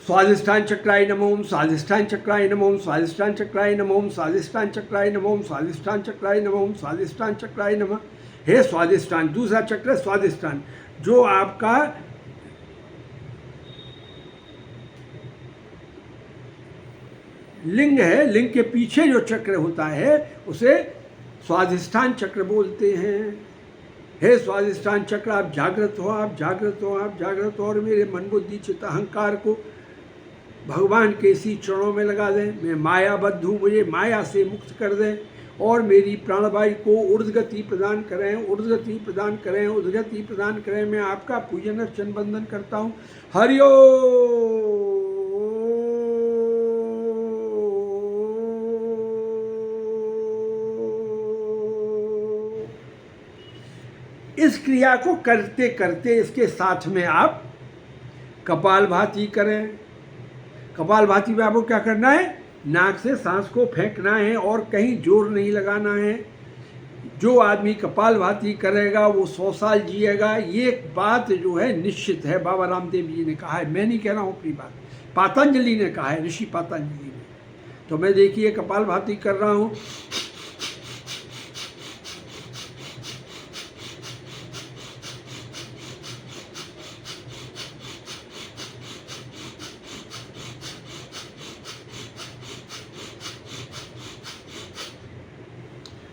स्वादिष्ठान चक्राय नमो ओम, स्वादिष्ठान चक्राय नमो ओम, स्वादिष्ठान चक्राय नमो ओम, स्वादिष्ठान चक्राय नमो ओम, स्वादिष्ठान चक्राय नमो ओम, स्वादिष्ठान चक्राय नमः। हे स्वादिष्ठान, दूसरा चक्र है स्वादिष्ठान, जो आपका लिंग है, लिंग के पीछे जो चक्र होता है उसे स्वादिष्ठान चक्र बोलते हैं। हे स्वादिष्ठान चक्र, आप जागृत हो, आप जागृत हो, आप जागृत हो, और मेरे मन बुद्धि चित्त अहंकार को भगवान के इसी चरणों में लगा दें। मैं मायाबद्ध हूँ, मुझे माया से मुक्त कर दें और मेरी प्राणवायु को ऊर्ध्वगति प्रदान करें, ऊर्ध्वगति प्रदान करें, ऊर्ध्वगति प्रदान करें। मैं आपका पूजन अर्चन वंदन करता हूँ। हरि ओम। इस क्रिया को करते करते इसके साथ में आप कपालभाति करें। कपालभाति में आपको क्या करना है? नाक से सांस को फेंकना है और कहीं जोर नहीं लगाना है। जो आदमी कपालभाति करेगा वो 100 साल जिएगा। ये बात जो है निश्चित है, बाबा रामदेव जी ने कहा है, मैं नहीं कह रहा हूँ अपनी बात, पातंजलि ने कहा है, ऋषि पातंजलि ने। तो मैं देखिए कपालभाति कर रहा हूँ।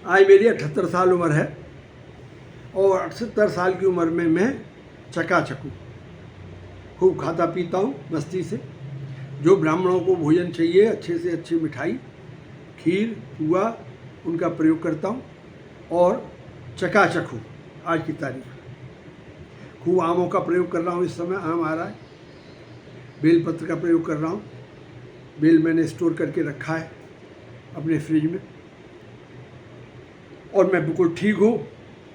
आज मेरी 78 साल उम्र है और 78 साल की उम्र में मैं चकाचक हूँ। खूब खाता पीता हूँ मस्ती से। जो ब्राह्मणों को भोजन चाहिए, अच्छे से अच्छी मिठाई, खीर, पुआ, उनका प्रयोग करता हूँ और चकाचक हूँ आज की तारीख। खूब आमों का प्रयोग कर रहा हूँ, इस समय आम आ रहा है। बेलपत्र का प्रयोग कर रहा हूँ। बेल मैंने स्टोर करके रखा है अपने फ्रिज में। और मैं बिल्कुल ठीक हूँ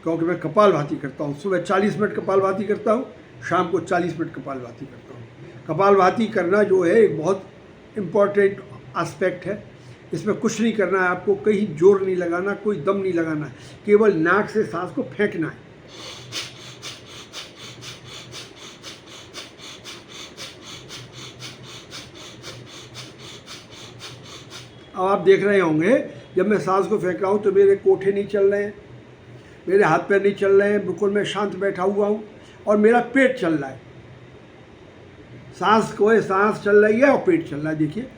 क्योंकि मैं कपालभाति करता हूँ। सुबह 40 मिनट कपालभाति करता हूँ, शाम को 40 मिनट कपालभाति करता हूँ। कपालभाति करना जो है एक बहुत इम्पॉर्टेंट एस्पेक्ट है। इसमें कुछ नहीं करना है आपको, कहीं जोर नहीं लगाना, कोई दम नहीं लगाना है, केवल नाक से सांस को फेंकना है। अब आप देख रहे होंगे जब मैं सांस को फेंक रहा हूँ तो मेरे कोठे नहीं चल रहे हैं, मेरे हाथ पैर नहीं चल रहे हैं, बिल्कुल मैं शांत बैठा हुआ हूँ और मेरा पेट चल रहा है। सांस चल रही है और पेट चल रहा है। देखिए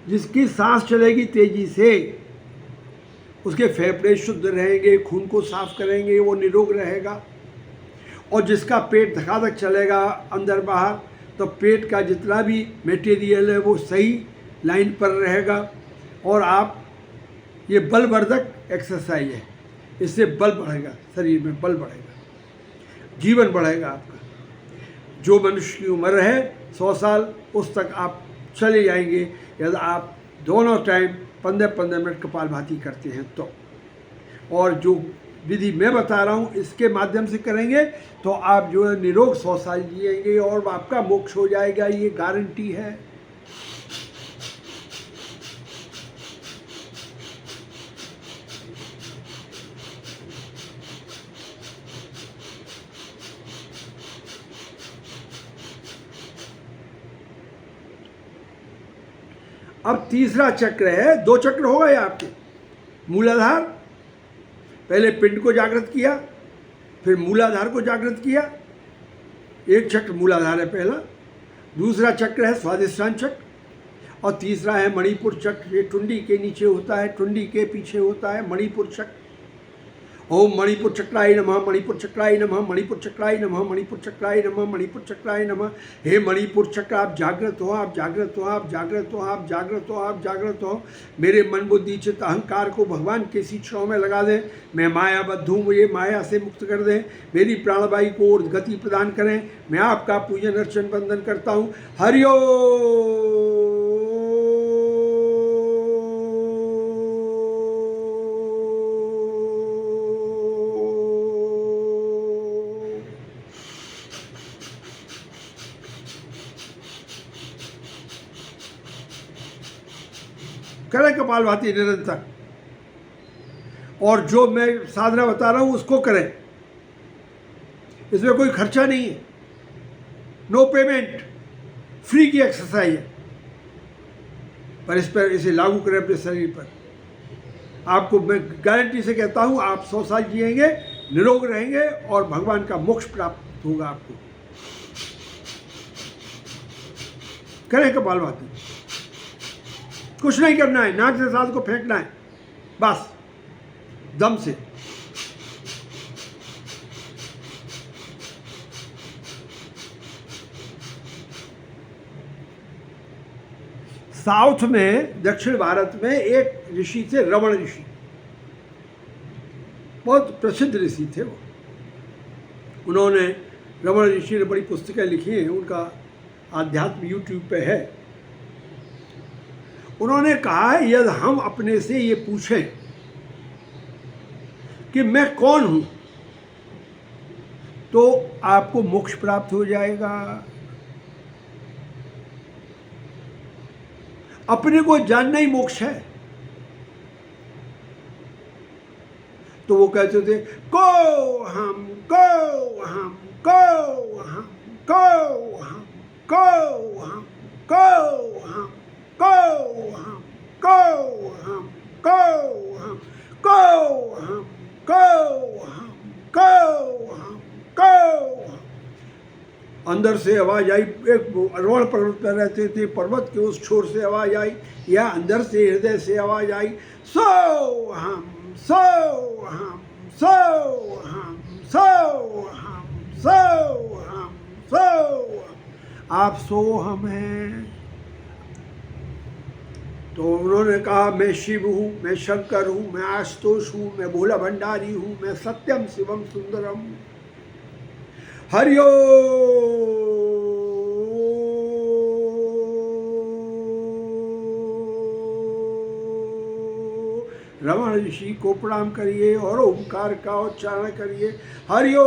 जिसकी सांस चलेगी तेजी से उसके फेफड़े शुद्ध रहेंगे, खून को साफ करेंगे, वो निरोग रहेगा। और जिसका पेट धकाधक चलेगा अंदर बाहर, तो पेट का जितना भी मटेरियल है वो सही लाइन पर रहेगा। और आप ये बलवर्धक एक्सरसाइज है, इससे बल बढ़ेगा, शरीर में बल बढ़ेगा, जीवन बढ़ेगा आपका। जो मनुष्य की उम्र है 100 साल, उस तक आप चले जाएंगे यदि आप दोनों टाइम 15-15 मिनट कपालभाति करते हैं तो। और जो विधि मैं बता रहा हूँ इसके माध्यम से करेंगे तो आप जो है निरोग 100 साल जिएंगे और आपका मोक्ष हो जाएगा, ये गारंटी है। अब तीसरा चक्र है, 2 चक्र हो गए आपके। मूलाधार, पहले पिंड को जागृत किया, फिर मूलाधार को जागृत किया। एक चक्र मूलाधार है पहला, दूसरा चक्र है स्वादिष्ठान चक्र और तीसरा है मणिपुर चक्र। ये टुंडी के नीचे होता है, टुंडी के पीछे होता है मणिपुर चक्र। ओम मणिपुर चक्राय नमः, मणिपुर चक्राय नमः, मणिपुर चक्राय नमः, मणिपुर चक्राय नमः, मणिपुर चक्राय नमः। हे मणिपुर चक्र, आप जागृत हो, आप जागृत हो, आप जागृत हो, आप जागृत हो, आप जागृत हो। मेरे मन बुद्धि चित्त अहंकार को भगवान के शिक्षाओं में लगा दें। मैं मायाबद्ध हूँ, मुझे माया से मुक्त कर दें। मेरी प्राणवायु को और गति प्रदान करें। मैं आपका पूजन अर्चन वंदन करता हूँ। हरि ओम। करें कपालभाति निरंतर। और जो मैं साधना बता रहा हूँ उसको करें। इसमें कोई खर्चा नहीं है, नो पेमेंट, फ्री की एक्सरसाइज है। पर इस पर इसे लागू करें अपने शरीर पर। आपको मैं गारंटी से कहता हूँ आप 100 साल जिएंगे, निरोग रहेंगे और भगवान का मोक्ष प्राप्त होगा आपको। करें कपालभाति, कुछ नहीं करना है, नाक से सांस को फेंकना है बस, दम से। साउथ में, दक्षिण भारत में एक ऋषि थे, रमण ऋषि, बहुत प्रसिद्ध ऋषि थे वो। उन्होंने, रमण ऋषि ने बड़ी पुस्तकें लिखी हैं, उनका आध्यात्म यूट्यूब पे है। उन्होंने कहा है यदि हम अपने से ये पूछें कि मैं कौन हूं, तो आपको मोक्ष प्राप्त हो जाएगा। अपने को जानना ही मोक्ष है। तो वो कहते थे को हम को हम को हम को हम को हम को हम को हम को हम को हम को हम को हम को हम को हम। अंदर से आवाज आई, एक अरवण पर्वत पर रहते थे, पर्वत के उस छोर से आवाज आई, या अंदर से हृदय से आवाज आई, सो हम सो हम सो हम सो हम सो हम सो आप सो हम हैं। तो उन्होंने कहा मैं शिव हूँ, मैं शंकर हूँ, मैं आशुतोष हूँ, मैं भोला भंडारी हूँ, मैं सत्यम शिवम सुंदरम। हरिओ। रमण ऋषि को प्रणाम करिए और ओंकार का उच्चारण करिए। हरिओ।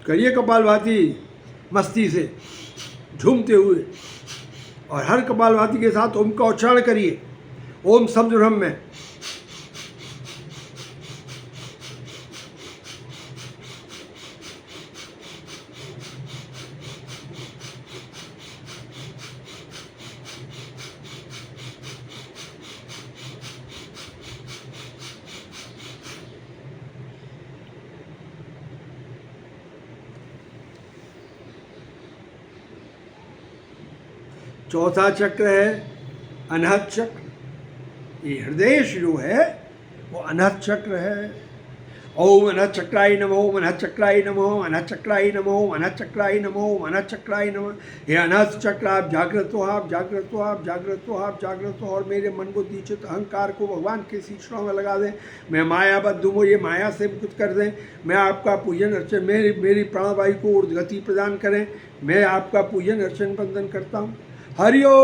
करिए कपालभाति मस्ती से, झूमते हुए, और हर कपालभाति के साथ ओम का उच्चारण करिए। ओम शब्द ब्रह्म में। चौथा चक्र है अनहत चक्र। ये हृदय जो है वो अनहत चक्र है। ओम अनहत चक्राय नमो, अनहत चक्राय नमो, अनहत चक्राय नमो, अनहत चक्राय नमो, अनहत चक्राय नमो। हे अनहत चक्र, आप जागृत हो, आप जागृत हो, आप जागृत हो, आप जागृत हो, और मेरे मन को दीक्षित अहंकार को भगवान के शीशों में लगा दें। मैं मायाबद्ध हूँ, ये माया से मुक्त कर दें। मैं आपका पूजन अर्चन, मेरी प्राणवायु को गति प्रदान करें। मैं आपका पूजन अर्चन वंदन करता हूँ। हरिओ।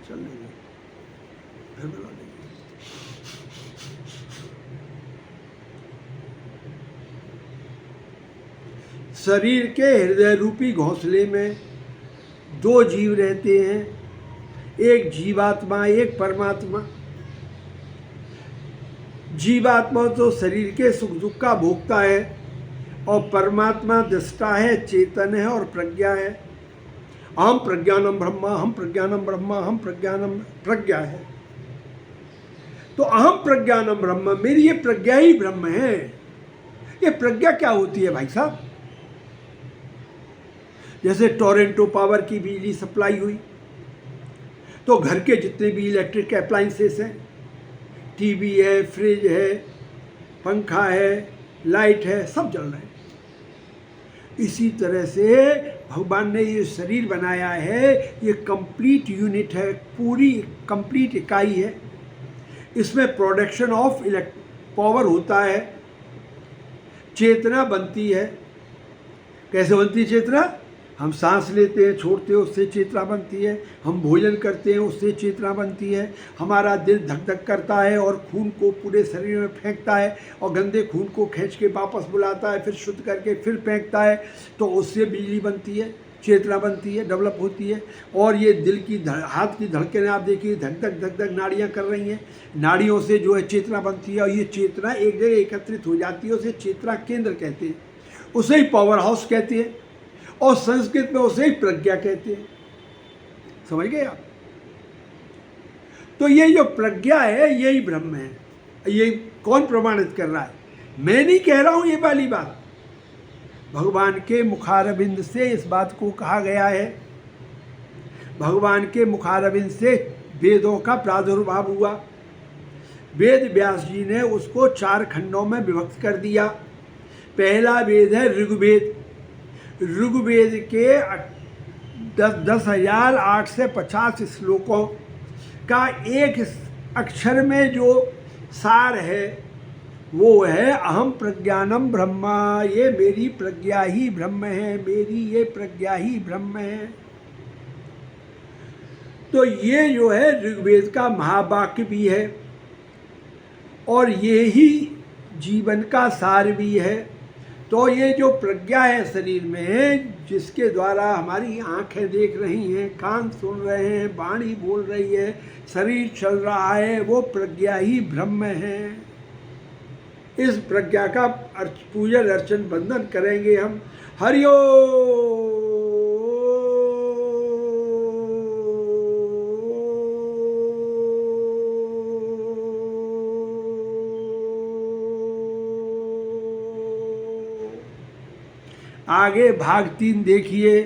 चल लेंगे, फिर बुला लेंगे। शरीर के हृदय रूपी घोंसले में दो जीव रहते हैं, एक जीवात्मा, एक परमात्मा। जीवात्मा तो शरीर के सुख दुख का भोक्ता है, और परमात्मा दृष्टा है, चेतन है और प्रज्ञा है। अहम प्रज्ञानम ब्रह्मा, हम प्रज्ञानम ब्रह्मा, हम प्रज्ञानम प्रज्ञा है। तो अहम प्रज्ञानम ब्रह्म, मेरी ये प्रज्ञा ही ब्रह्म है। ये प्रज्ञा क्या होती है भाई साहब? जैसे टोरेंटो पावर की बिजली सप्लाई हुई, तो घर के जितने भी इलेक्ट्रिक अप्लाइंसेस हैं, टीवी है, फ्रिज है, पंखा है, लाइट है, सब जल रहे हैं। इसी तरह से भगवान ने ये शरीर बनाया है, ये कंप्लीट यूनिट है, पूरी कंप्लीट इकाई है। इसमें प्रोडक्शन ऑफ पावर होता है, चेतना बनती है। कैसे बनती है चेतना? हम सांस लेते हैं, छोड़ते हैं, उससे चेतना बनती है। हम भोजन करते हैं, उससे चेतना बनती है। हमारा दिल धक धक करता है और खून को पूरे शरीर में फेंकता है और गंदे खून को खींच के वापस बुलाता है, फिर शुद्ध करके फिर फेंकता है, तो उससे बिजली बनती है, चेतना बनती है, डेवलप होती है। और ये दिल की हाथ की धड़कनें आप देखिए, धक धक नाड़ियाँ कर रही हैं, नाड़ियों से जो है चेतना बनती है और ये चेतना एक जगह एकत्रित हो जाती है। उसे चेतना केंद्र कहते हैं, उसे ही पावर हाउस कहते हैं और संस्कृत में उसे ही प्रज्ञा कहते हैं। समझ गए आप? तो ये जो प्रज्ञा है यही ब्रह्म है। ये कौन प्रमाणित कर रहा है? मैं नहीं कह रहा हूं ये वाली बात, भगवान के मुखारविंद से इस बात को कहा गया है। भगवान के मुखारविंद से वेदों का प्रादुर्भाव हुआ। वेद व्यास जी ने उसको 4 खंडों में विभक्त कर दिया। पहला वेद है ऋग्वेद। ऋग्वेद के 10,850 श्लोकों का एक अक्षर में जो सार है वो है अहम प्रज्ञानम ब्रह्मा। ये मेरी प्रज्ञा ही ब्रह्म है, मेरी ये प्रज्ञा ही ब्रह्म है। तो ये जो है ऋग्वेद का महावाक्य भी है और ये ही जीवन का सार भी है। तो ये जो प्रज्ञा है शरीर में, जिसके द्वारा हमारी आंखें देख रही हैं, कान सुन रहे हैं, वाणी बोल रही है, शरीर चल रहा है, वो प्रज्ञा ही ब्रह्म है। इस प्रज्ञा का पूजन अर्चन बंदन करेंगे हम। हरिओम। आगे भाग 3 देखिए।